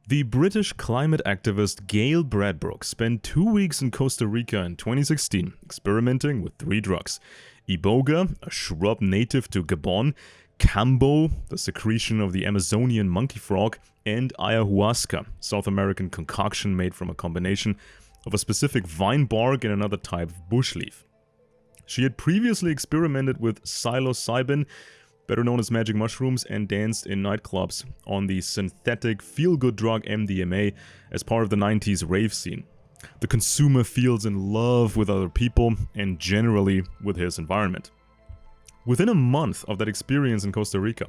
The British climate activist Gail Bradbrook spent 2 weeks in Costa Rica in 2016 experimenting with 3 drugs. Iboga, a shrub native to Gabon, Cambo, the secretion of the Amazonian monkey frog, and ayahuasca, South American concoction made from a combination of a specific vine bark and another type of bush leaf. She had previously experimented with psilocybin, better known as magic mushrooms, and danced in nightclubs on the synthetic feel-good drug MDMA as part of the 90s rave scene. The consumer feels in love with other people and generally with his environment. Within a month of that experience in Costa Rica,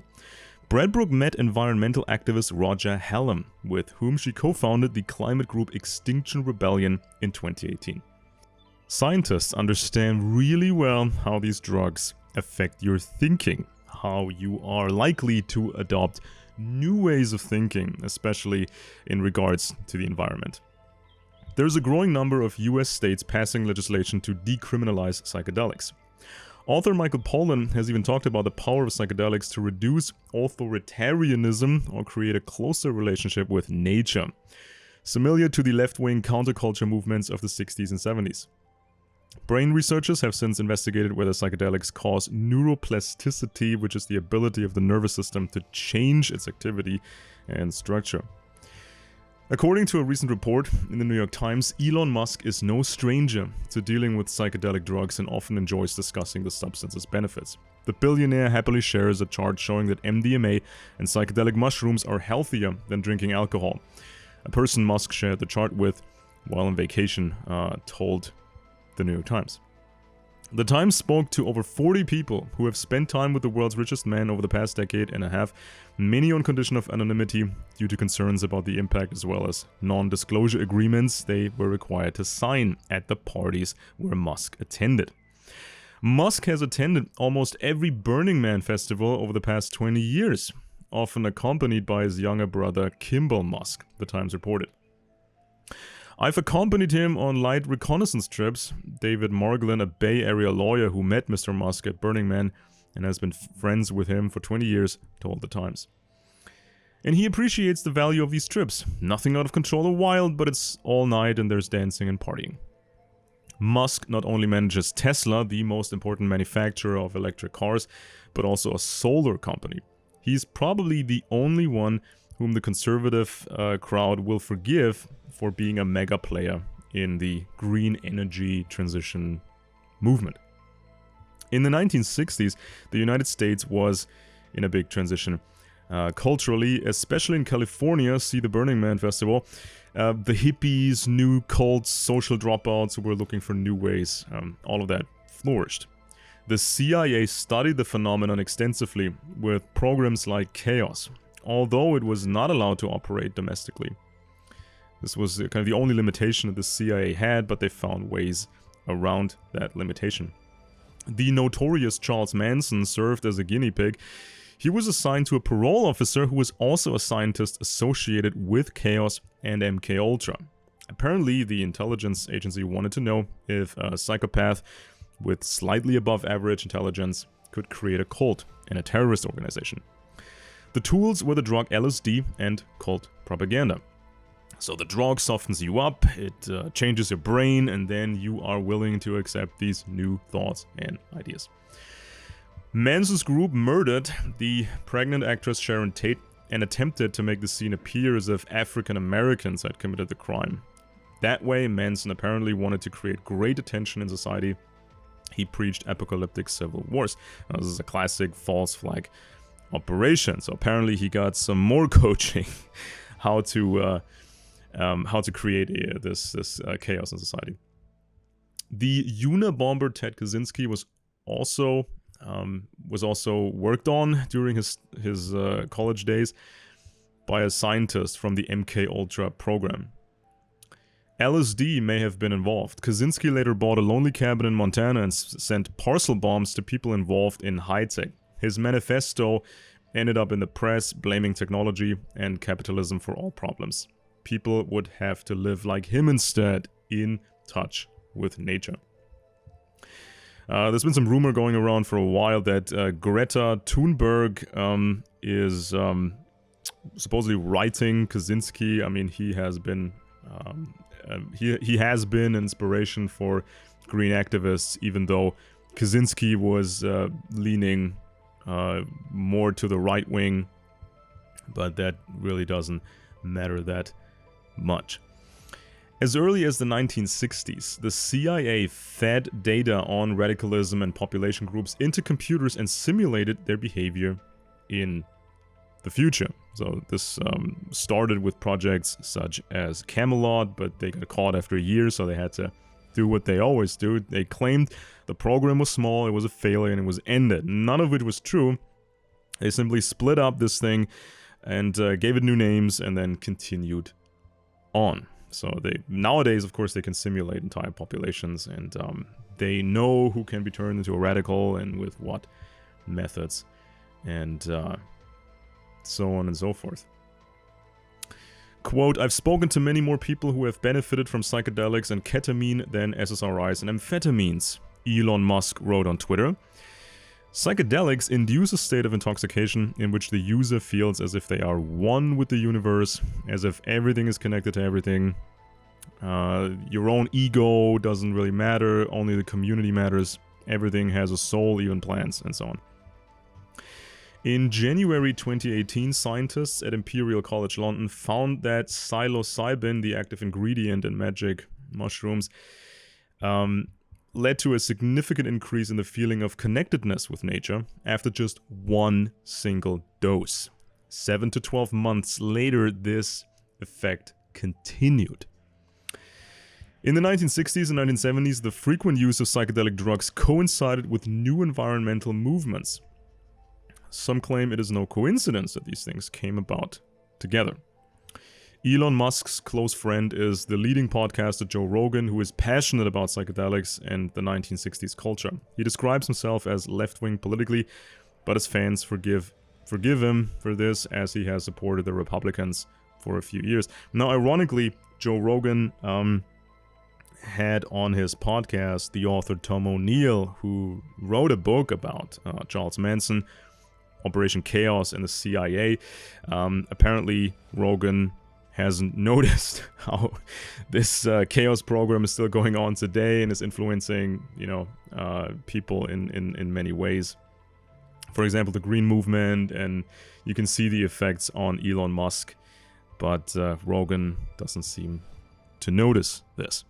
Bradbrook met environmental activist Roger Hallam, with whom she co-founded the climate group Extinction Rebellion in 2018. Scientists understand really well how these drugs affect your thinking, how you are likely to adopt new ways of thinking, especially in regards to the environment. There's a growing number of US states passing legislation to decriminalize psychedelics. Author Michael Pollan has even talked about the power of psychedelics to reduce authoritarianism or create a closer relationship with nature, similar to the left-wing counterculture movements of the 60s and 70s. Brain researchers have since investigated whether psychedelics cause neuroplasticity, which is the ability of the nervous system to change its activity and structure. According to a recent report in the New York Times, Elon Musk is no stranger to dealing with psychedelic drugs and often enjoys discussing the substance's benefits. The billionaire happily shares a chart showing that MDMA and psychedelic mushrooms are healthier than drinking alcohol. A person Musk shared the chart with while on vacation told the New York Times. The Times spoke to over 40 people who have spent time with the world's richest man over the past decade and a half, many on condition of anonymity due to concerns about the impact as well as non-disclosure agreements they were required to sign at the parties where Musk attended. Musk has attended almost every Burning Man festival over the past 20 years, often accompanied by his younger brother Kimball Musk, the Times reported. I've accompanied him on light reconnaissance trips. David Margolin, a Bay Area lawyer who met Mr. Musk at Burning Man and has been friends with him for 20 years, told the Times. And he appreciates the value of these trips. Nothing out of control or wild, but it's all night and there's dancing and partying. Musk not only manages Tesla, the most important manufacturer of electric cars, but also a solar company. He's probably the only one whom the conservative crowd will forgive for being a mega player in the green energy transition movement. In the 1960s, the United States was in a big transition. Culturally, especially in California, see the Burning Man Festival, the hippies, new cults, social dropouts who were looking for new ways, all of that flourished. The CIA studied the phenomenon extensively with programs like CHAOS, although it was not allowed to operate domestically. This was kind of the only limitation that the CIA had, but they found ways around that limitation. The notorious Charles Manson served as a guinea pig. He was assigned to a parole officer who was also a scientist associated with CHAOS and MKUltra. Apparently, the intelligence agency wanted to know if a psychopath with slightly above average intelligence could create a cult and a terrorist organization. The tools were the drug LSD and cult propaganda. So the drug softens you up, it changes your brain, and then you are willing to accept these new thoughts and ideas. Manson's group murdered the pregnant actress Sharon Tate and attempted to make the scene appear as if African Americans had committed the crime. That way, Manson apparently wanted to create great attention in society. He preached apocalyptic civil wars. Now, this is a classic false flag operation. So apparently he got some more coaching how to create this chaos in society. The Unabomber Ted Kaczynski was also worked on during his college days by a scientist from the MKUltra program. LSD may have been involved. Kaczynski later bought a lonely cabin in Montana and sent parcel bombs to people involved in high-tech. His manifesto ended up in the press, blaming technology and capitalism for all problems. People would have to live like him instead, in touch with nature. There's been some rumor going around for a while that Greta Thunberg is supposedly writing Kaczynski. I mean, he has been he has been inspiration for green activists, even though Kaczynski was leaning more to the right wing, but that really doesn't matter that much. As early as the 1960s, the CIA fed data on radicalism and population groups into computers and simulated their behavior in the future. So this started with projects such as Camelot, but they got caught after a year, so they had to do what they always do. They claimed the program was small, it was a failure, and it was ended. None of it was true. They simply split up this thing and gave it new names and then continued on. So nowadays, of course, they can simulate entire populations, and they know who can be turned into a radical and with what methods, and so on and so forth. Quote, I've spoken to many more people who have benefited from psychedelics and ketamine than SSRIs and amphetamines, Elon Musk wrote on Twitter. Psychedelics induce a state of intoxication in which the user feels as if they are one with the universe, as if everything is connected to everything. Your own ego doesn't really matter, only the community matters. Everything has a soul, even plants, and so on. In January 2018, scientists at Imperial College London found that psilocybin, the active ingredient in magic mushrooms, led to a significant increase in the feeling of connectedness with nature after just one single dose. 7 to 12 months later, this effect continued. In the 1960s and 1970s, the frequent use of psychedelic drugs coincided with new environmental movements. Some claim it is no coincidence that these things came about together. Elon Musk's close friend is the leading podcaster Joe Rogan, who is passionate about psychedelics and the 1960s culture. He describes himself as left-wing politically, but his fans forgive him for this, as he has supported the Republicans for a few years. Now, ironically, Joe Rogan had on his podcast the author Tom O'Neill, who wrote a book about Charles Manson, Operation CHAOS, and the CIA. Apparently, Rogan hasn't noticed how this CHAOS program is still going on today and is influencing, people in many ways. For example, the Green Movement, and you can see the effects on Elon Musk, but Rogan doesn't seem to notice this.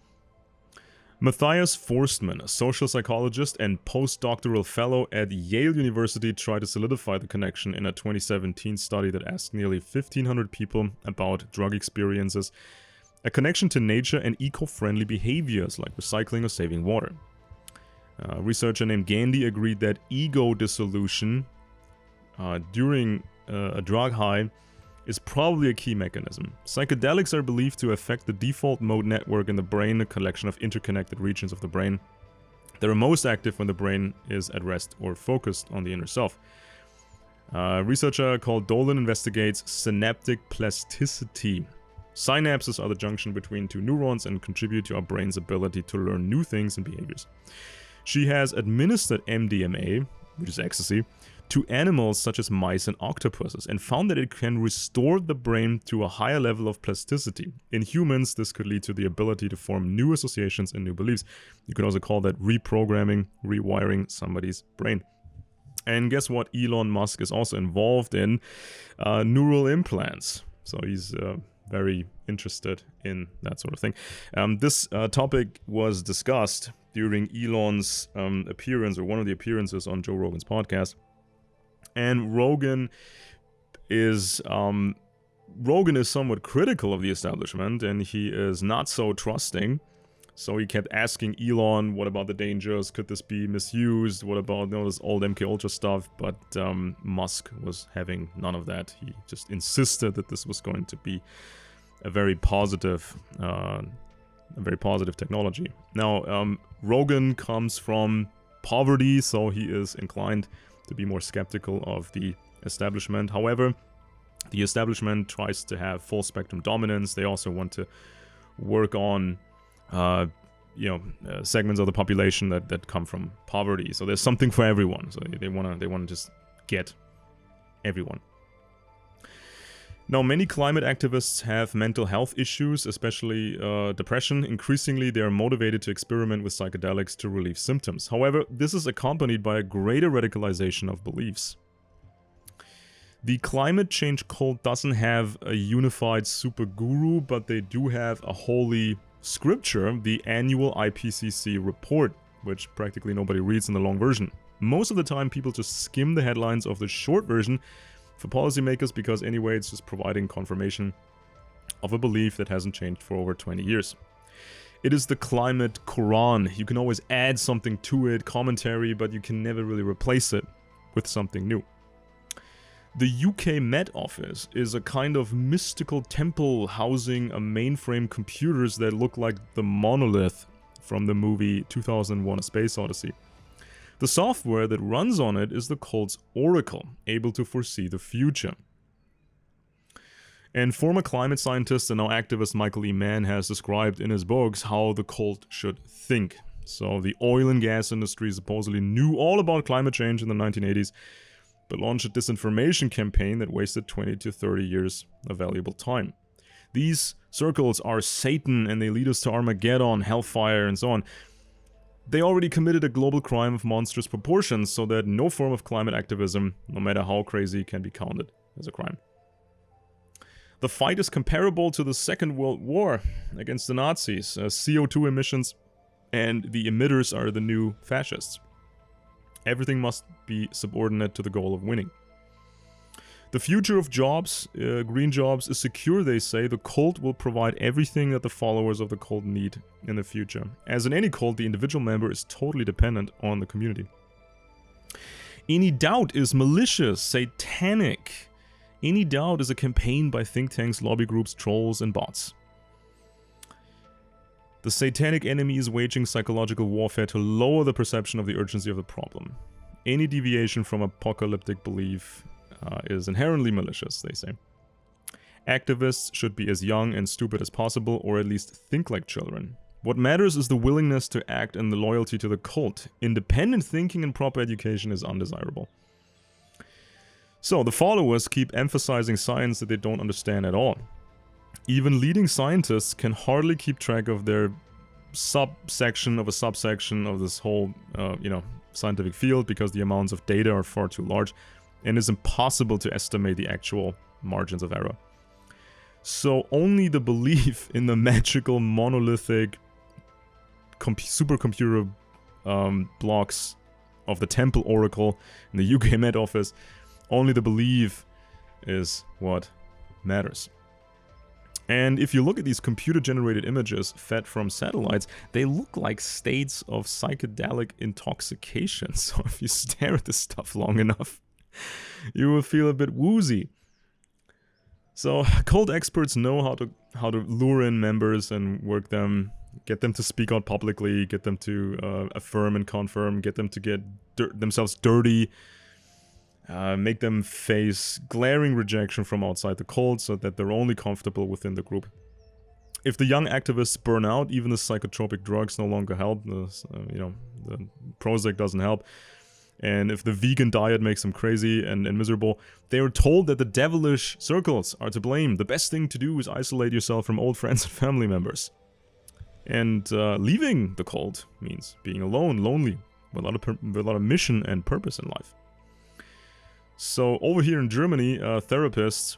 Matthias Forstmann, a social psychologist and postdoctoral fellow at Yale University, tried to solidify the connection in a 2017 study that asked nearly 1,500 people about drug experiences, a connection to nature and eco-friendly behaviors like recycling or saving water. A researcher named Gandhi agreed that ego dissolution during a drug high is probably a key mechanism. Psychedelics are believed to affect the default mode network in the brain, a collection of interconnected regions of the brain. They are most active when the brain is at rest or focused on the inner self. A researcher called Dolan investigates synaptic plasticity. Synapses are the junction between two neurons and contribute to our brain's ability to learn new things and behaviors. She has administered MDMA, which is ecstasy, to animals such as mice and octopuses, and found that it can restore the brain to a higher level of plasticity. In humans, this could lead to the ability to form new associations and new beliefs. You could also call that reprogramming, rewiring somebody's brain. And guess what? Elon Musk is also involved in neural implants. So he's very interested in that sort of thing. This topic was discussed during Elon's appearance, or one of the appearances on Joe Rogan's podcast. And Rogan is somewhat critical of the establishment, and he is not so trusting. So he kept asking Elon, what about the dangers? Could this be misused? What about this old MKUltra stuff? But Musk was having none of that. He just insisted that this was going to be a very positive technology. Now, Rogan comes from poverty, so he is inclined to be more skeptical of the establishment. However, the establishment tries to have full spectrum dominance. They also want to work on, segments of the population that come from poverty. So there's something for everyone. So they want to just get everyone. Now, many climate activists have mental health issues, especially depression. Increasingly, they are motivated to experiment with psychedelics to relieve symptoms. However, this is accompanied by a greater radicalization of beliefs. The climate change cult doesn't have a unified super guru, but they do have a holy scripture, the annual IPCC report, which practically nobody reads in the long version. Most of the time, people just skim the headlines of the short version for policymakers, because anyway, it's just providing confirmation of a belief that hasn't changed for over 20 years. It is the climate Quran. You can always add something to it, commentary, but you can never really replace it with something new. The UK Met Office is a kind of mystical temple housing a mainframe computers that look like the monolith from the movie 2001: A Space Odyssey. The software that runs on it is the cult's oracle, able to foresee the future. And former climate scientist and now activist Michael E. Mann has described in his books how the cult should think. So the oil and gas industry supposedly knew all about climate change in the 1980s, but launched a disinformation campaign that wasted 20 to 30 years of valuable time. These circles are Satan, and they lead us to Armageddon, hellfire, and so on. They already committed a global crime of monstrous proportions, so that no form of climate activism, no matter how crazy, can be counted as a crime. The fight is comparable to the Second World War against the Nazis. CO2 emissions and the emitters are the new fascists. Everything must be subordinate to the goal of winning. The future of jobs, green jobs, is secure, they say. The cult will provide everything that the followers of the cult need in the future. As in any cult, the individual member is totally dependent on the community. Any doubt is malicious, satanic. Any doubt is a campaign by think tanks, lobby groups, trolls, and bots. The satanic enemy is waging psychological warfare to lower the perception of the urgency of the problem. Any deviation from apocalyptic belief is inherently malicious, they say. Activists should be as young and stupid as possible, or at least think like children. What matters is the willingness to act and the loyalty to the cult. Independent thinking and proper education is undesirable. So, the followers keep emphasizing science that they don't understand at all. Even leading scientists can hardly keep track of their subsection of a subsection of this whole, scientific field, because the amounts of data are far too large, and it's impossible to estimate the actual margins of error. So only the belief in the magical monolithic supercomputer blocks of the Temple Oracle in the UK Met Office, only the belief is what matters. And if you look at these computer-generated images fed from satellites, they look like states of psychedelic intoxication. So if you stare at this stuff long enough, you will feel a bit woozy. So cult experts know how to lure in members and work them, get them to speak out publicly, get them to affirm and confirm, get them to get themselves dirty, make them face glaring rejection from outside the cult so that they're only comfortable within the group. If the young activists burn out, even the psychotropic drugs no longer help. The Prozac doesn't help. And if the vegan diet makes them crazy and miserable, they are told that the devilish circles are to blame. The best thing to do is isolate yourself from old friends and family members. And leaving the cult means being alone, lonely, with a lot of mission and purpose in life. So over here in Germany, therapists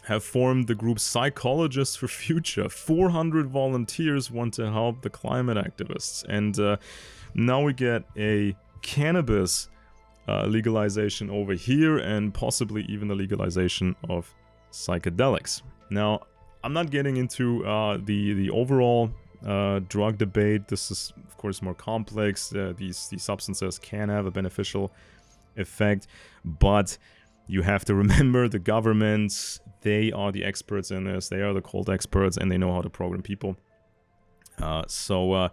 have formed the group Psychologists for Future. 400 volunteers want to help the climate activists. And now we get a cannabis legalization over here, and possibly even the legalization of psychedelics. Now, I'm not getting into the overall drug debate. This is, of course, more complex. These substances can have a beneficial effect, but you have to remember the governments, they are the experts in this. They are the cult experts, and they know how to program people. So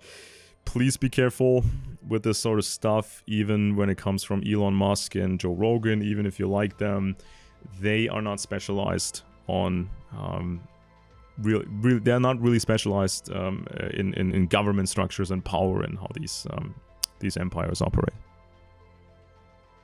please be careful with this sort of stuff, even when it comes from Elon Musk and Joe Rogan. Even if you like them, they are not specialized on they're not really specialized in government structures and power and how these empires operate.